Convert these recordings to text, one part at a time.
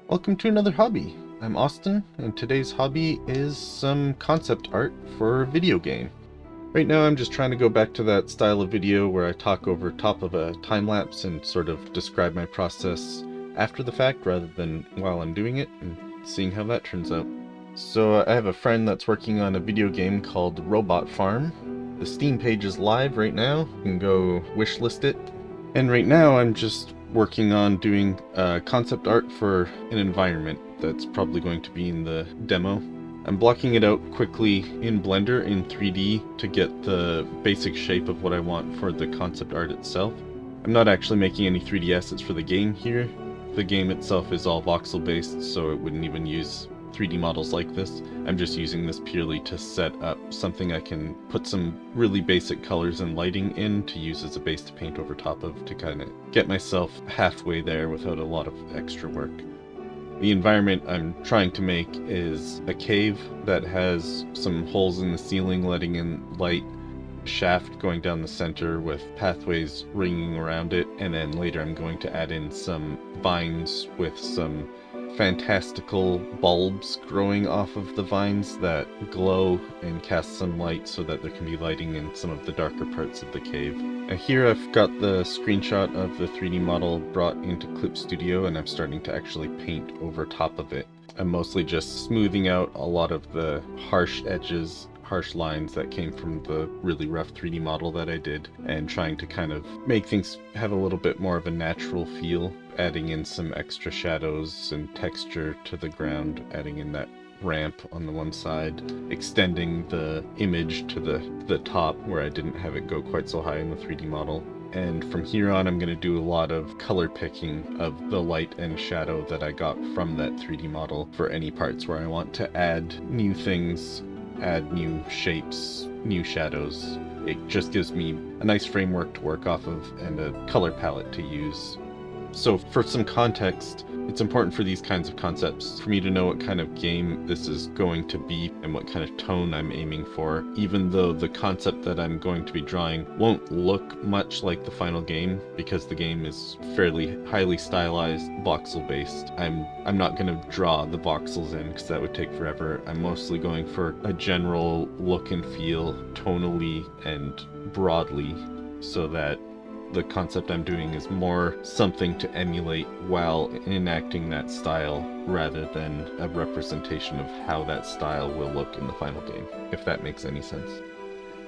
Welcome to another hobby. I'm Austin, and today's hobby is some concept art for a video game. Right now I'm just trying to go back to that style of video where I talk over top of a time-lapse and sort of describe my process after the fact rather than while I'm doing it, and seeing how that turns out. So I have a friend that's working on a video game called Robot Farm. The Steam page is live right now. You can go wishlist it. And right now I'm just working on doing concept art for an environment that's probably going to be in the demo. I'm blocking it out quickly in Blender in 3D to get the basic shape of what I want for the concept art itself. I'm not actually making any 3D assets for the game here. The game itself is all voxel based, so it wouldn't even use 3D models like this. I'm just using this purely to set up something I can put some really basic colors and lighting in to use as a base to paint over top of to kind of get myself halfway there without a lot of extra work. The environment I'm trying to make is a cave that has some holes in the ceiling letting in light, shaft going down the center with pathways ringing around it, and then later I'm going to add in some vines with some fantastical bulbs growing off of the vines that glow and cast some light so that there can be lighting in some of the darker parts of the cave. And here I've got the screenshot of the 3D model brought into Clip Studio, and I'm starting to actually paint over top of it. I'm mostly just smoothing out a lot of the harsh edges, harsh lines that came from the really rough 3D model that I did, and trying to kind of make things have a little bit more of a natural feel, adding in some extra shadows and texture to the ground, adding in that ramp on the one side, extending the image to the top where I didn't have it go quite so high in the 3D model. And from here on I'm going to do a lot of color picking of the light and shadow that I got from that 3D model for any parts where I want to add new things, add new shapes, new shadows. It just gives me a nice framework to work off of and a color palette to use. So for some context, it's important for these kinds of concepts for me to know what kind of game this is going to be and what kind of tone I'm aiming for, even though the concept that I'm going to be drawing won't look much like the final game because the game is fairly highly stylized, voxel based. I'm not going to draw the voxels in because that would take forever. I'm mostly going for a general look and feel tonally and broadly so that the concept I'm doing is more something to emulate while enacting that style rather than a representation of how that style will look in the final game, if that makes any sense.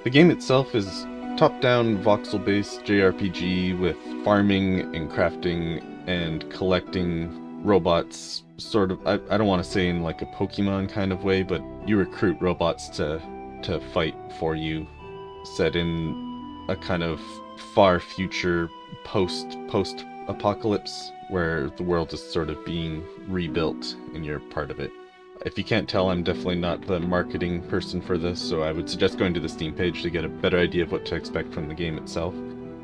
The game itself is top-down voxel-based JRPG with farming and crafting and collecting robots, sort of, I don't want to say in like a Pokemon kind of way, but you recruit robots to fight for you, set in a kind of far future post-apocalypse where the world is sort of being rebuilt and you're part of it. If you can't tell, I'm definitely not the marketing person for this, so I would suggest going to the Steam page to get a better idea of what to expect from the game itself.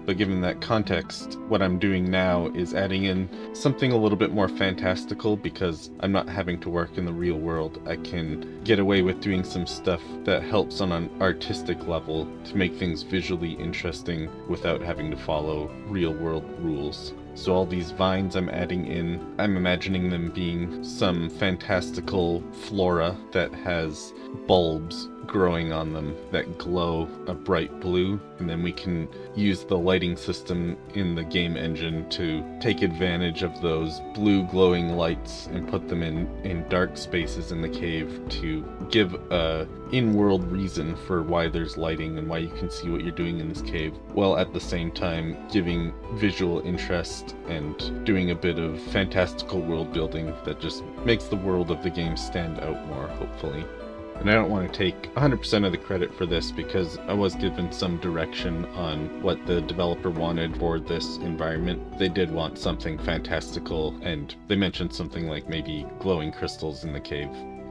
But given that context, what I'm doing now is adding in something a little bit more fantastical because I'm not having to work in the real world. I can get away with doing some stuff that helps on an artistic level to make things visually interesting without having to follow real world rules. So all these vines I'm adding in, I'm imagining them being some fantastical flora that has bulbs growing on them that glow a bright blue, and then we can use the lighting system in the game engine to take advantage of those blue glowing lights and put them in dark spaces in the cave to give a in-world reason for why there's lighting and why you can see what you're doing in this cave, while at the same time giving visual interest and doing a bit of fantastical world building that just makes the world of the game stand out more, hopefully. And I don't want to take 100% of the credit for this because I was given some direction on what the developer wanted for this environment. They did want something fantastical, and they mentioned something like maybe glowing crystals in the cave.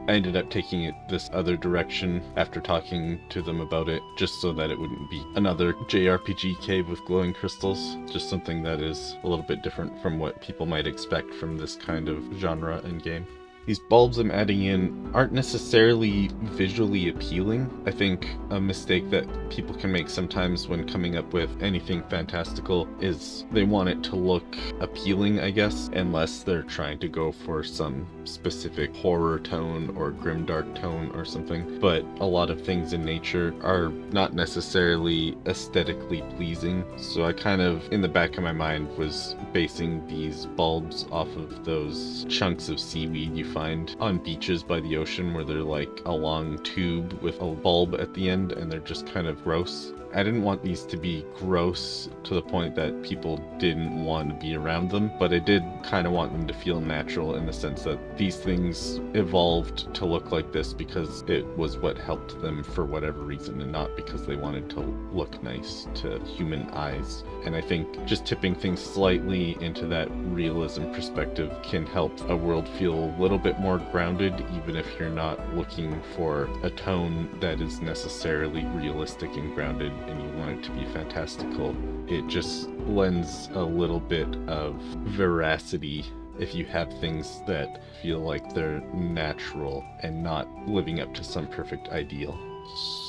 I ended up taking it this other direction after talking to them about it, just so that it wouldn't be another JRPG cave with glowing crystals, just something that is a little bit different from what people might expect from this kind of genre and game. These bulbs I'm adding in aren't necessarily visually appealing. I think a mistake that people can make sometimes when coming up with anything fantastical is they want it to look appealing, I guess, unless they're trying to go for some specific horror tone or grimdark tone or something. But a lot of things in nature are not necessarily aesthetically pleasing, so I kind of, in the back of my mind, was basing these bulbs off of those chunks of seaweed you find on beaches by the ocean, where they're like a long tube with a bulb at the end and they're just kind of gross. I didn't want these to be gross to the point that people didn't want to be around them, but I did kind of want them to feel natural in the sense that these things evolved to look like this because it was what helped them for whatever reason, and not because they wanted to look nice to human eyes. And I think just tipping things slightly into that realism perspective can help a world feel a little bit more grounded, even if you're not looking for a tone that is necessarily realistic and grounded and you want it to be fantastical. It just lends a little bit of veracity if you have things that feel like they're natural and not living up to some perfect ideal.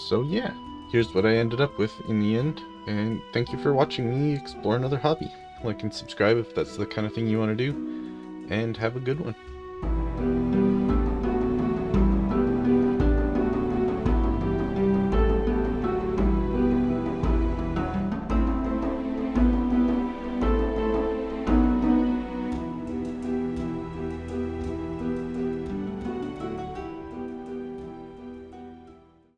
So yeah, here's what I ended up with in the end, and thank you for watching me explore another hobby. Like and subscribe if that's the kind of thing you want to do, and have a good one.